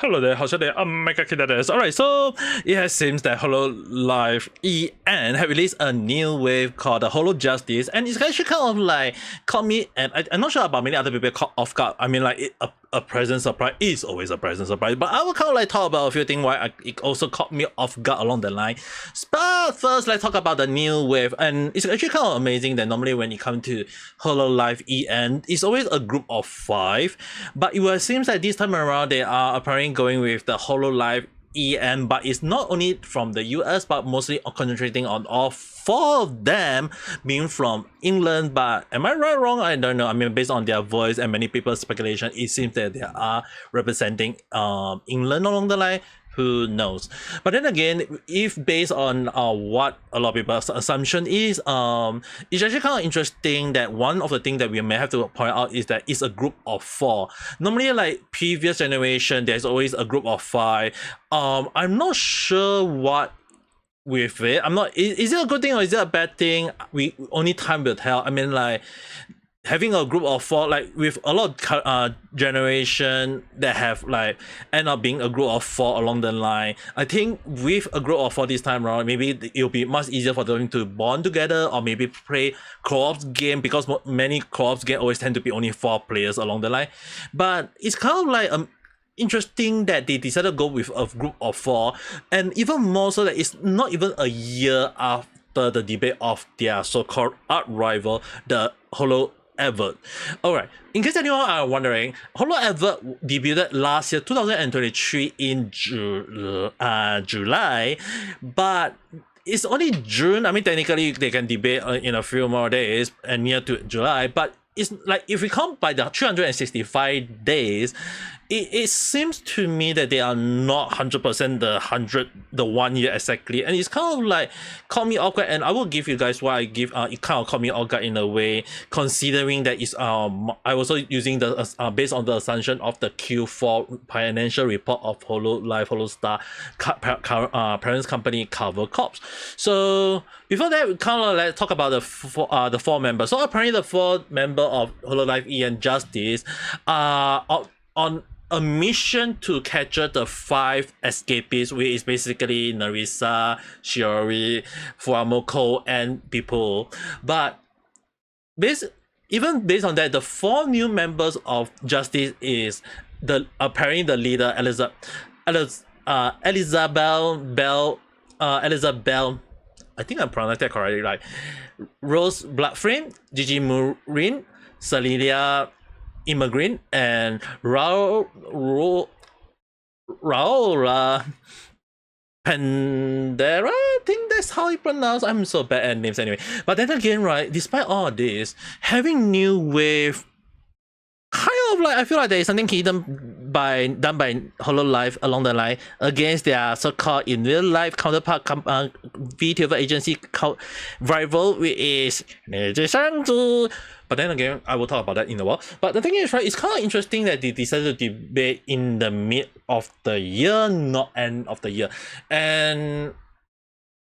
Hello there, how's your day? Ame Gakita. Alright, so it seems that Hololive EN have released a new wave called the Holo Justice, and it's actually kind of like caught me, and I'm not sure about many other people caught off guard. I mean, like a present surprise is always a present surprise, but I will kind of like talk about a few things why it also caught me off guard along the line. But first, let's talk about the new wave, and it's actually kind of amazing that normally when it comes to Hololive EN, it's always a group of 5, but it seems like this time around they are apparently going with the Hololive EN, but it's not only from the US but mostly concentrating on all 4 of them being from England. But am I right or wrong? I don't know. I mean, based on their voice and many people's speculation, it seems that they are representing England along the line. Who knows? But then again, if based on what a lot of people's assumption is, it's actually kind of interesting that one of the things that we may have to point out is that it's a group of 4. Normally, like previous generation, there's always a group of 5. I'm not sure what with it. I'm not. Is it a good thing or is it a bad thing? We only time will tell. I mean, like having a group of 4, like with a lot of generation that have like end up being a group of 4 along the line. I think with a group of 4 this time around, maybe it'll be much easier for them to bond together or maybe play co-op game, because many co-op game always tend to be only 4 players along the line. But it's kind of like interesting that they decided to go with a group of 4, and even more so that it's not even a year after the debate of their so-called art rival, the Holo Advert. Alright, in case anyone are wondering, Holo Advert debuted last year, 2023 in July, but it's only June. I mean, technically they can debate in a few more days and near to July, but it's like if we count by the 365 days, it seems to me that they are not 100% the 1 year exactly, and it's kind of like caught me off guard. And I will give you guys why I give it kind of caught me off guard in a way, considering that it's I also using the based on the assumption of the Q4 financial report of Hololive Holostar parents company Cover Corps. So before that, we kind of like talk about the 4 members. So apparently the 4 member of Hololive EN Justice are on a mission to capture the 5 escapees, which is basically Narisa, Shiori, Fuamoko, and people. But even based on that, the 4 new members of Justice is apparently the leader Elizabeth Bell. I think I pronounced that correctly, right? Rose Bloodflame, Gigi Murin, Cecilia Immergreen, and Raora Panthera. I think that's how you pronounce. I'm so bad at names anyway. But then again, right, despite all this, having new wave kind of like, I feel like there is something done by Hololive along the line against their so-called in real life counterpart vtuber agency rival, which is but then again, I will talk about that in a while. But the thing is, right, it's kind of interesting that they decided to debate in the mid of the year, not end of the year. And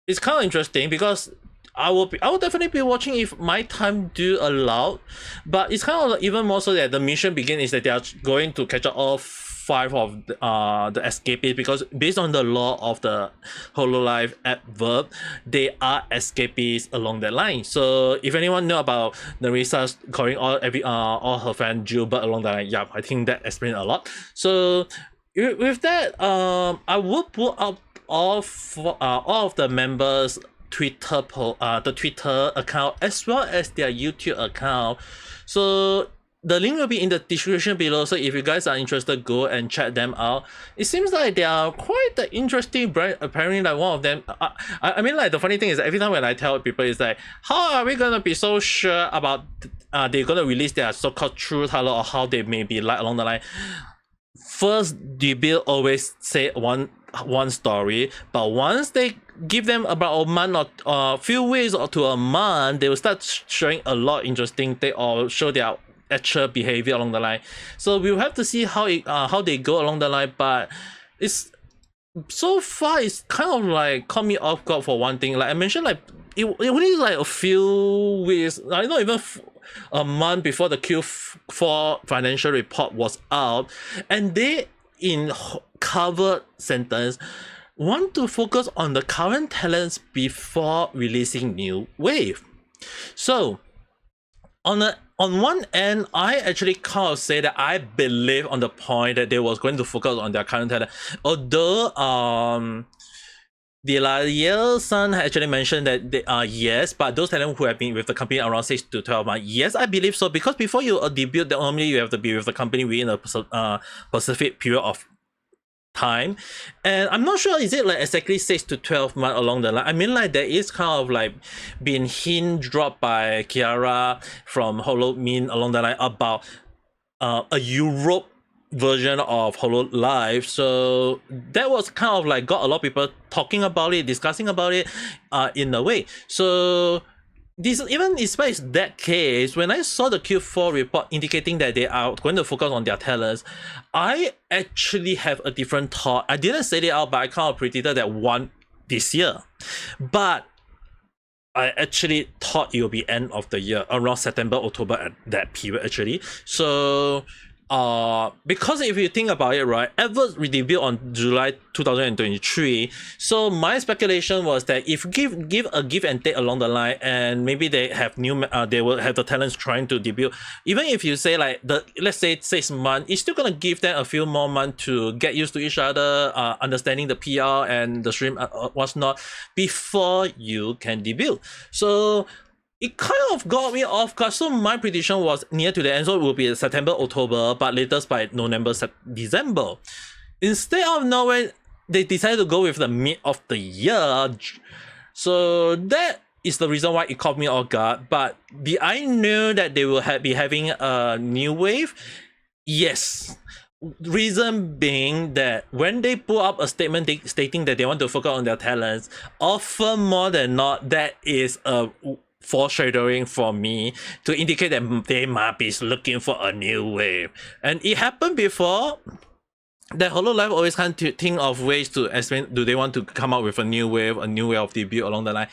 it's kind of interesting because I will definitely be watching if my time do allow. But it's kind of even more so that the mission begins is that they are going to catch up all 5 of the escapees, because based on the law of the Hololive adverb, they are escapees along that line. So if anyone know about Narisa calling all her fan Gilbert along that line, yeah, I think that explains a lot. So with that, I will put up all of the members Twitter the Twitter account as well as their YouTube account. So the link will be in the description below, so if you guys are interested, go and check them out. It seems like they are quite the interesting brand. Apparently, like one of them, I mean, like the funny thing is every time when I tell people, it's like, how are we gonna be so sure about they're gonna release their so-called true color or how they may be like along the line? First, debut always say one story, but once they give them about a month or a few weeks or to a month, they will start showing a lot interesting thing or show their actual behavior along the line. So we'll have to see how they go along the line. But it's so far it's kind of like caught me off guard for one thing. Like I mentioned, like it only like a few weeks, like not even a month before the Q4 financial report was out, and they in covered sentence, want to focus on the current talents before releasing new wave. So on one end, I actually kind of say that I believe on the point that they was going to focus on their current talent. Although the Son actually mentioned that they are yes, but those talents who have been with the company around 6 to 12 months, yes, I believe so, because before you debut, normally you have to be with the company within a specific period of time, and I'm not sure is it like exactly 6 to 12 months along the line. I mean, like there is kind of like been hint dropped by Kiara from Holo along the line about a Europe version of Hololive, so that was kind of like got a lot of people talking about it, discussing about it in a way. So this, even despite that case, when I saw the Q4 report indicating that they are going to focus on their talents, I actually have a different thought. I didn't say it out, but I kind of predicted that one this year, but I actually thought it will be end of the year, around September, October, at that period actually. So because if you think about it, right, Adverts debuted on July 2023. So my speculation was that if give a give and take along the line, and maybe they have they will have the talents trying to debut. Even if you say like let's say 6 months, it's still gonna give them a few more months to get used to each other, understanding the PR and the stream, what's not, before you can debut. So it kind of got me off guard. So my prediction was near to the end, so it will be September, October, but latest by November, December. Instead of Norway, they decided to go with the mid of the year. So that is the reason why it caught me off guard. But did I know that they will be having a new wave? Yes. Reason being that when they put up a statement stating that they want to focus on their talents, often more than not, that is a foreshadowing for me to indicate that they might be looking for a new wave. And it happened before that Hololive always can't think of ways to explain, do they want to come up with a new way of debut along the line.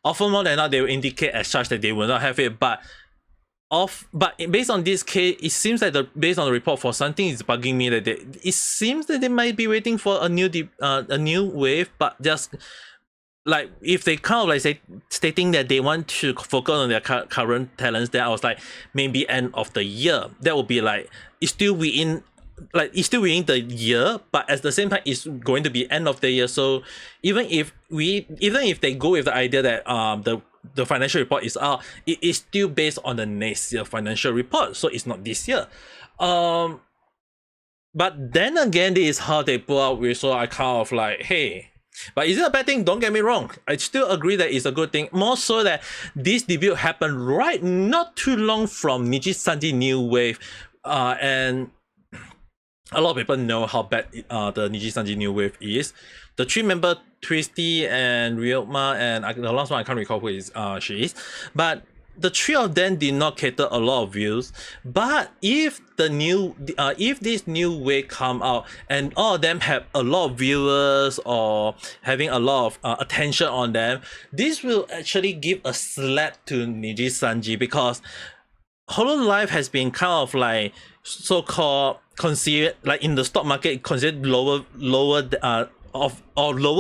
Often more than not, they will indicate as such that they will not have it, but based on this case, it seems that based on the report, for something is bugging me that it seems that they might be waiting for a new wave, but just like if they kind of like stating that they want to focus on their current talents, then I was like, maybe end of the year. That would be like, it's still within the year, but at the same time it's going to be end of the year. So even if they go with the idea that the financial report is out, it is still based on the next year financial report, so it's not this year. But then again, this is how they pull out with, so I kind of like, hey. But is it a bad thing? Don't get me wrong. I still agree that it's a good thing. More so that this debut happened right not too long from Niji Sanji New Wave. And a lot of people know how bad the Niji Sanji New Wave is. The 3-member Twisty and Ryoma, and the last one I can't recall who is she is. But the 3 of them did not cater a lot of views. But if this new way come out and all of them have a lot of viewers or having a lot of attention on them, this will actually give a slap to Niji Sanji, because Hololive has been kind of like so-called considered, like in the stock market, considered lower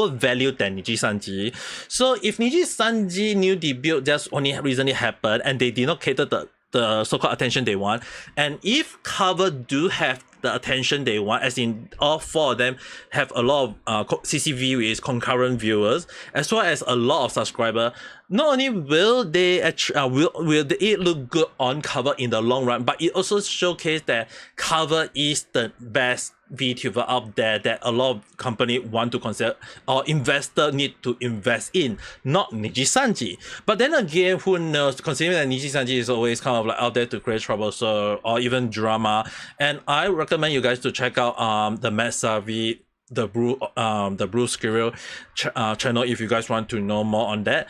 value than Niji Sanji. So if Niji Sanji new debut just only recently happened and they did not cater the so-called attention they want, and if cover do have the attention they want, as in all 4 of them have a lot of CCV is concurrent viewers, as well as a lot of subscribers, not only will they will it look good on cover in the long run, but it also showcases that cover is the best VTuber out there that a lot of company want to consider or investor need to invest in, not Niji Sanji. But then again, who knows, considering that Niji Sanji is always kind of like out there to create trouble, so, or even drama. And I recommend you guys to check out the Matt Savvy, the Blue Squirrel channel if you guys want to know more on that.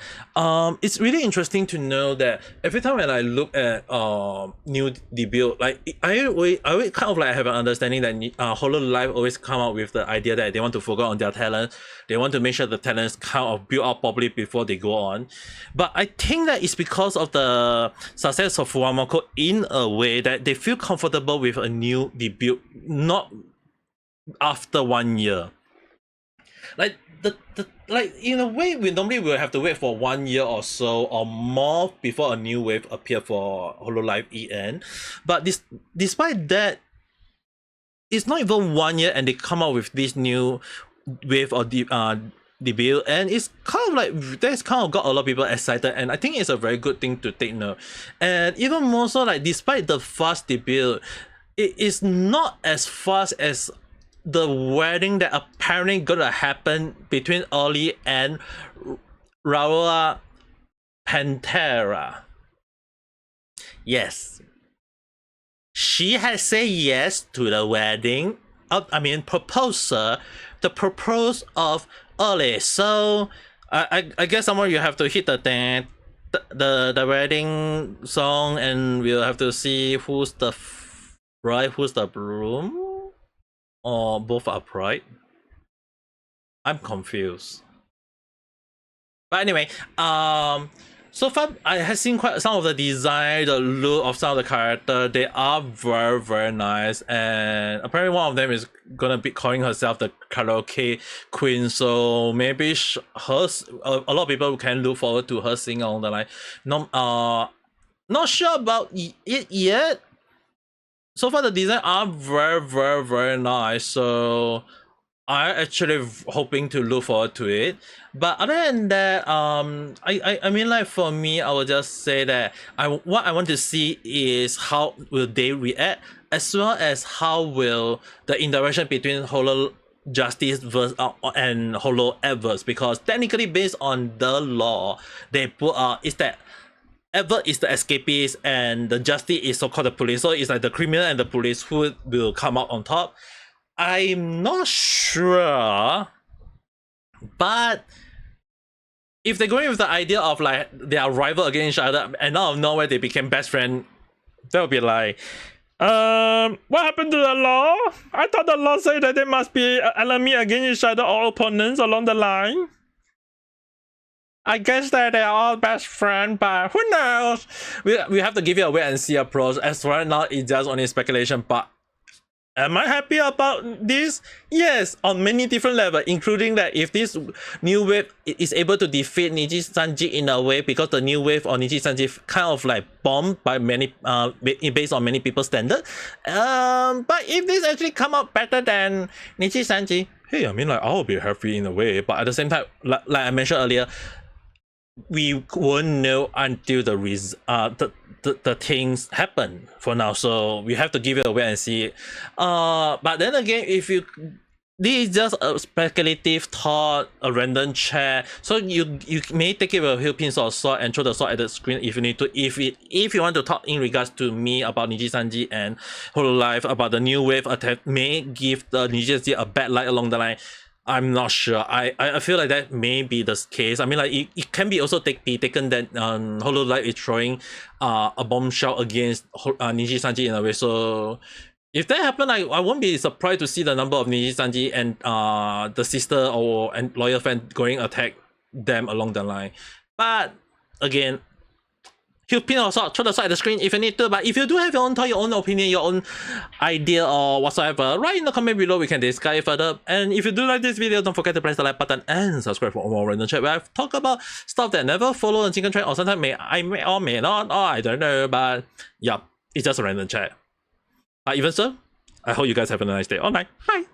It's really interesting to know that every time when I look at new debut, like I always kind of like have an understanding that Hololive always come out with the idea that they want to focus on their talent. They want to make sure the talents kind of build up properly before they go on. But I think that it's because of the success of Fuwamoko in a way that they feel comfortable with a new debut, not after 1 year. Like like in a way, we normally will have to wait for 1 year or so or more before a new wave appear for Hololive EN. But despite that, it's not even 1 year and they come out with this new wave or debut, and it's kind of like that's kind of got a lot of people excited, and I think it's a very good thing to take note. And even more so, like despite the fast debut, it is not as fast as the wedding that apparently gonna happen between Oli and Raora Panthera. Yes, she has said yes to the wedding. Proposal. The propose of Oli. So I guess somewhere you have to hit the wedding song, and we'll have to see who's the bride, who's the groom, or both are bride. I'm confused. But anyway, so far I have seen quite some of the design, the look of some of the characters. They are very, very nice, and apparently one of them is gonna be calling herself the karaoke queen. So maybe a lot of people can look forward to her singing along the line. Not sure about it yet. So far the design are very, very, very nice. So I actually hoping to look forward to it. But other than that, I mean, like for me, I will just say that what I want to see is how will they react, as well as how will the interaction between Holo Justice verse and Holo Adverse, because technically based on the law, they put is that Advert is the escapist and the Justice is so-called the police. So it's like the criminal and the police who will come out on top. I'm not sure, but if they're going with the idea of like they are rival against each other and out of nowhere they became best friends, that would be like, what happened to the law? I thought the law said that they must be enemy against each other or opponents along the line. I guess that they are all best friends, but who knows? We have to give it a wait and see approach. As right now, it's just only speculation, but am I happy about this? Yes, on many different levels, including that if this new wave is able to defeat Niji Sanji in a way, because the new wave on Niji Sanji kind of like bombed by many, based on many people's standard. But if this actually come out better than Niji Sanji, hey, I mean, like I'll be happy in a way. But at the same time, like I mentioned earlier, we won't know until the things happen for now, so we have to give it a wait and see. But then again, if you this is just a speculative thought, a random chat, so you may take it with a few pins of salt and throw the salt at the screen if you need to. If you want to talk in regards to me about Niji Sanji and Hololive, about the new wave attack may give the Niji Sanji a bad light along the line, I'm not sure. I feel like that may be the case. I mean, like it can be also be taken that Hololive is throwing a bombshell against Niji Sanji in a way. So if that happen, I won't be surprised to see the number of Niji Sanji and the sister or and loyal fan going attack them along the line. But again, you pin or sort, throw the side of the screen if you need to. But if you do have your own thought, your own opinion, your own idea or whatsoever, write in the comment below, we can discuss it further. And if you do like this video, don't forget to press the like button and subscribe for more random chat where I've talked about stuff that never follow a single trend, or sometimes I may or may not, or I don't know, but yeah, it's just a random chat. Even so, I hope you guys have a nice day. Alright, bye!